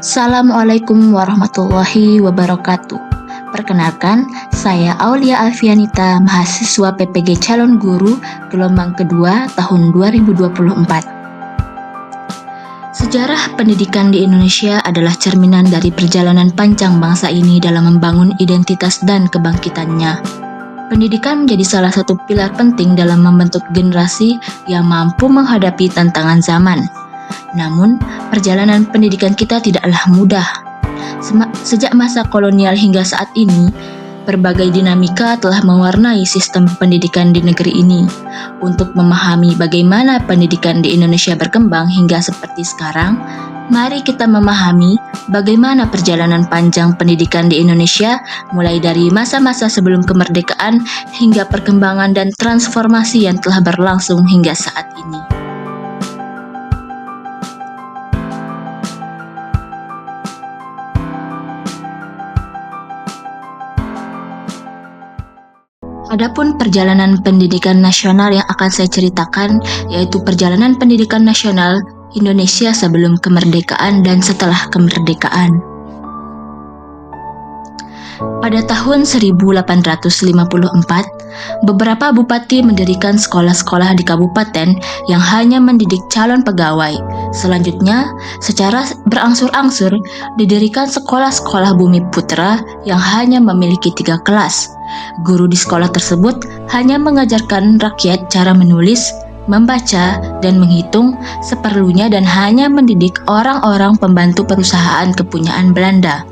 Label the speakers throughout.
Speaker 1: Assalamualaikum warahmatullahi wabarakatuh. Perkenalkan, saya Aulia Alfianita, mahasiswa PPG Calon Guru gelombang kedua tahun 2024. Sejarah pendidikan di Indonesia adalah cerminan dari perjalanan panjang bangsa ini dalam membangun identitas dan kebangkitannya. Pendidikan menjadi salah satu pilar penting dalam membentuk generasi yang mampu menghadapi tantangan zaman. Namun, perjalanan pendidikan kita tidaklah mudah. Sejak masa kolonial hingga saat ini, berbagai dinamika telah mewarnai sistem pendidikan di negeri ini. Untuk memahami bagaimana pendidikan di Indonesia berkembang hingga seperti sekarang, mari kita memahami bagaimana perjalanan panjang pendidikan di Indonesia mulai dari masa-masa sebelum kemerdekaan hingga perkembangan dan transformasi yang telah berlangsung hingga saat ini. Adapun perjalanan pendidikan nasional yang akan saya ceritakan yaitu perjalanan pendidikan nasional Indonesia sebelum kemerdekaan dan setelah kemerdekaan. Pada tahun 1854, beberapa bupati mendirikan sekolah-sekolah di kabupaten yang hanya mendidik calon pegawai. Selanjutnya, secara berangsur-angsur didirikan sekolah-sekolah Bumi Putra yang hanya memiliki 3 kelas. Guru di sekolah tersebut hanya mengajarkan rakyat cara menulis, membaca, dan menghitung seperlunya dan hanya mendidik orang-orang pembantu perusahaan kepunyaan Belanda.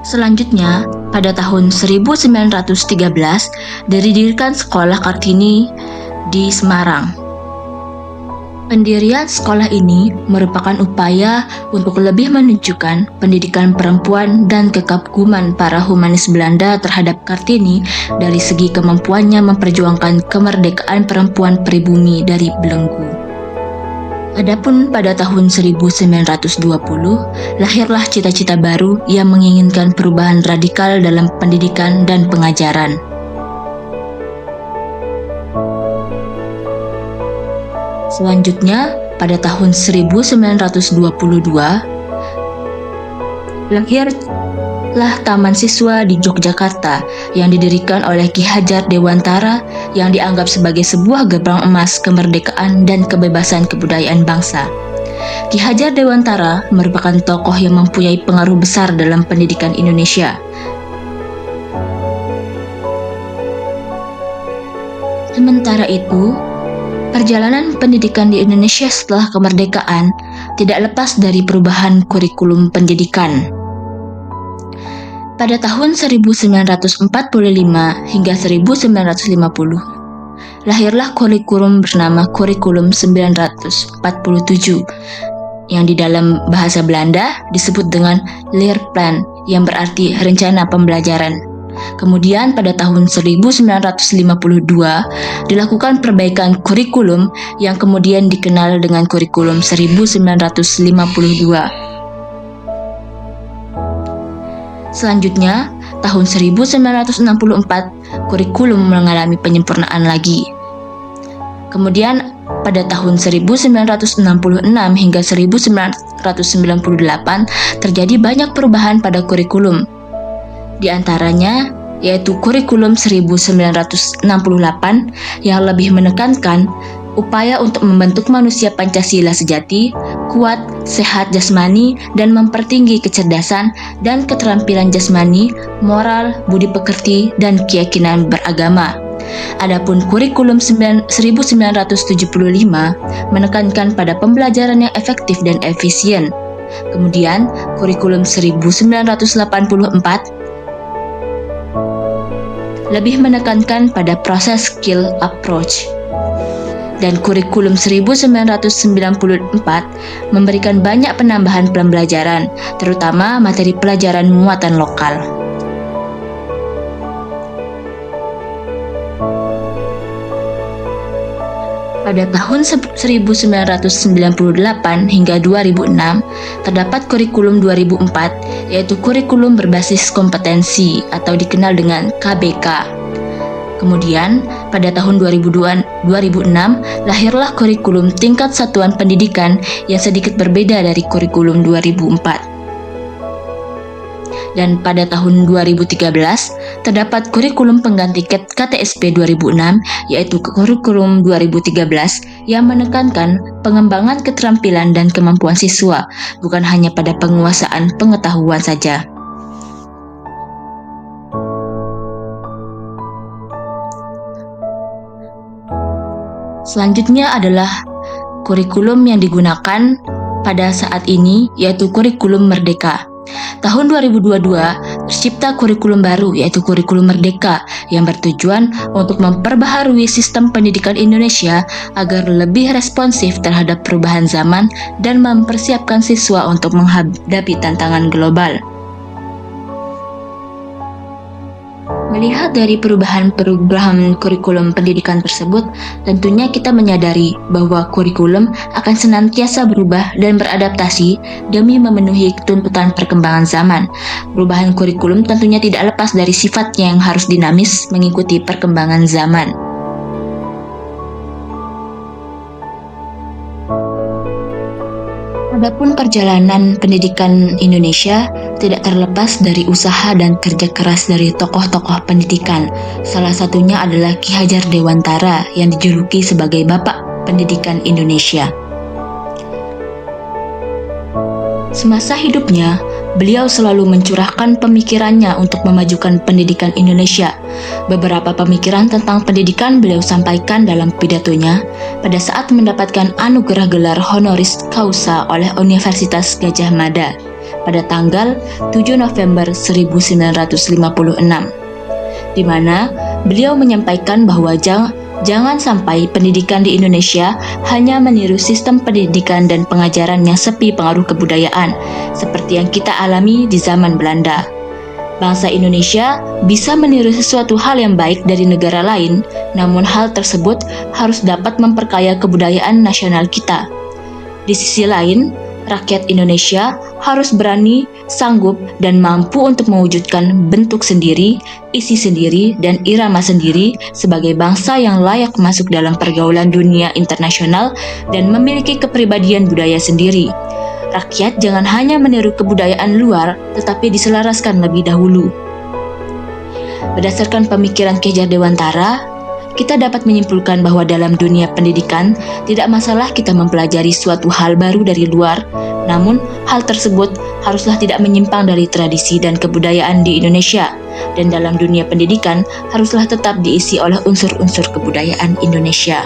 Speaker 1: Selanjutnya, pada tahun 1913 didirikan Sekolah Kartini di Semarang. Pendirian sekolah ini merupakan upaya untuk lebih menunjukkan pendidikan perempuan dan kekaguman para humanis Belanda terhadap Kartini dari segi kemampuannya memperjuangkan kemerdekaan perempuan pribumi dari belenggu. Adapun pada tahun 1920, lahirlah cita-cita baru yang menginginkan perubahan radikal dalam pendidikan dan pengajaran. Selanjutnya, pada tahun 1922, lahirlah Taman Siswa di Yogyakarta yang didirikan oleh Ki Hajar Dewantara yang dianggap sebagai sebuah gerbang emas kemerdekaan dan kebebasan kebudayaan bangsa. Ki Hajar Dewantara merupakan tokoh yang mempunyai pengaruh besar dalam pendidikan Indonesia. Sementara itu, perjalanan pendidikan di Indonesia setelah kemerdekaan tidak lepas dari perubahan kurikulum pendidikan. Pada tahun 1945 hingga 1950, lahirlah kurikulum bernama Kurikulum 947 yang di dalam bahasa Belanda disebut dengan Leerplan yang berarti rencana pembelajaran. Kemudian pada tahun 1952 dilakukan perbaikan kurikulum yang kemudian dikenal dengan Kurikulum 1952. Selanjutnya, tahun 1964 kurikulum mengalami penyempurnaan lagi. Kemudian pada tahun 1966 hingga 1998 terjadi banyak perubahan pada kurikulum. Di antaranya yaitu Kurikulum 1968 yang lebih menekankan upaya untuk membentuk manusia Pancasila sejati, kuat, sehat jasmani, dan mempertinggi kecerdasan dan keterampilan jasmani, moral, budi pekerti, dan keyakinan beragama. Adapun Kurikulum 1975 menekankan pada pembelajaran yang efektif dan efisien. Kemudian Kurikulum 1984 lebih menekankan pada proses skill approach. Dan Kurikulum 1994 memberikan banyak penambahan pembelajaran, terutama materi pelajaran muatan lokal. Pada tahun 1998 hingga 2006, terdapat Kurikulum 2004, yaitu kurikulum berbasis kompetensi atau dikenal dengan KBK. Kemudian, Pada tahun 2006, lahirlah kurikulum tingkat satuan pendidikan yang sedikit berbeda dari kurikulum 2004. Dan pada tahun 2013, terdapat kurikulum pengganti KTSP 2006, yaitu kurikulum 2013 yang menekankan pengembangan keterampilan dan kemampuan siswa, bukan hanya pada penguasaan pengetahuan saja. Selanjutnya adalah kurikulum yang digunakan pada saat ini, yaitu kurikulum Merdeka. Tahun 2022 tercipta kurikulum baru, yaitu kurikulum Merdeka, yang bertujuan untuk memperbaharui sistem pendidikan Indonesia agar lebih responsif terhadap perubahan zaman dan mempersiapkan siswa untuk menghadapi tantangan global. Melihat dari perubahan kurikulum pendidikan tersebut, tentunya kita menyadari bahwa kurikulum akan senantiasa berubah dan beradaptasi demi memenuhi tuntutan perkembangan zaman. Perubahan kurikulum tentunya tidak lepas dari sifatnya yang harus dinamis mengikuti perkembangan zaman. Adapun perjalanan pendidikan Indonesia tidak terlepas dari usaha dan kerja keras dari tokoh-tokoh pendidikan. Salah satunya adalah Ki Hajar Dewantara yang dijuluki sebagai Bapak Pendidikan Indonesia. Semasa hidupnya, beliau selalu mencurahkan pemikirannya untuk memajukan pendidikan Indonesia. Beberapa pemikiran tentang pendidikan beliau sampaikan dalam pidatonya pada saat mendapatkan anugerah gelar honoris causa oleh Universitas Gadjah Mada pada tanggal 7 November 1956, di mana beliau menyampaikan bahwa jangan sampai pendidikan di Indonesia hanya meniru sistem pendidikan dan pengajaran yang sepi pengaruh kebudayaan, seperti yang kita alami di zaman Belanda. Bangsa Indonesia bisa meniru sesuatu hal yang baik dari negara lain, namun hal tersebut harus dapat memperkaya kebudayaan nasional kita. Di sisi lain, rakyat Indonesia harus berani, sanggup, dan mampu untuk mewujudkan bentuk sendiri, isi sendiri, dan irama sendiri sebagai bangsa yang layak masuk dalam pergaulan dunia internasional dan memiliki kepribadian budaya sendiri. Rakyat jangan hanya meniru kebudayaan luar, tetapi diselaraskan lebih dahulu. Berdasarkan pemikiran Ki Hajar Dewantara, kita dapat menyimpulkan bahwa dalam dunia pendidikan tidak masalah kita mempelajari suatu hal baru dari luar, namun hal tersebut haruslah tidak menyimpang dari tradisi dan kebudayaan di Indonesia, dan dalam dunia pendidikan haruslah tetap diisi oleh unsur-unsur kebudayaan Indonesia.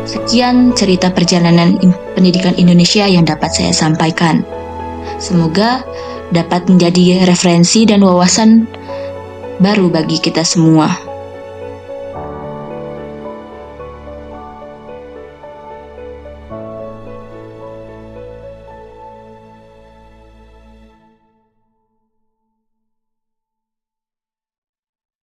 Speaker 1: Sekian cerita perjalanan pendidikan Indonesia yang dapat saya sampaikan. Semoga dapat menjadi referensi dan wawasan baru bagi kita semua.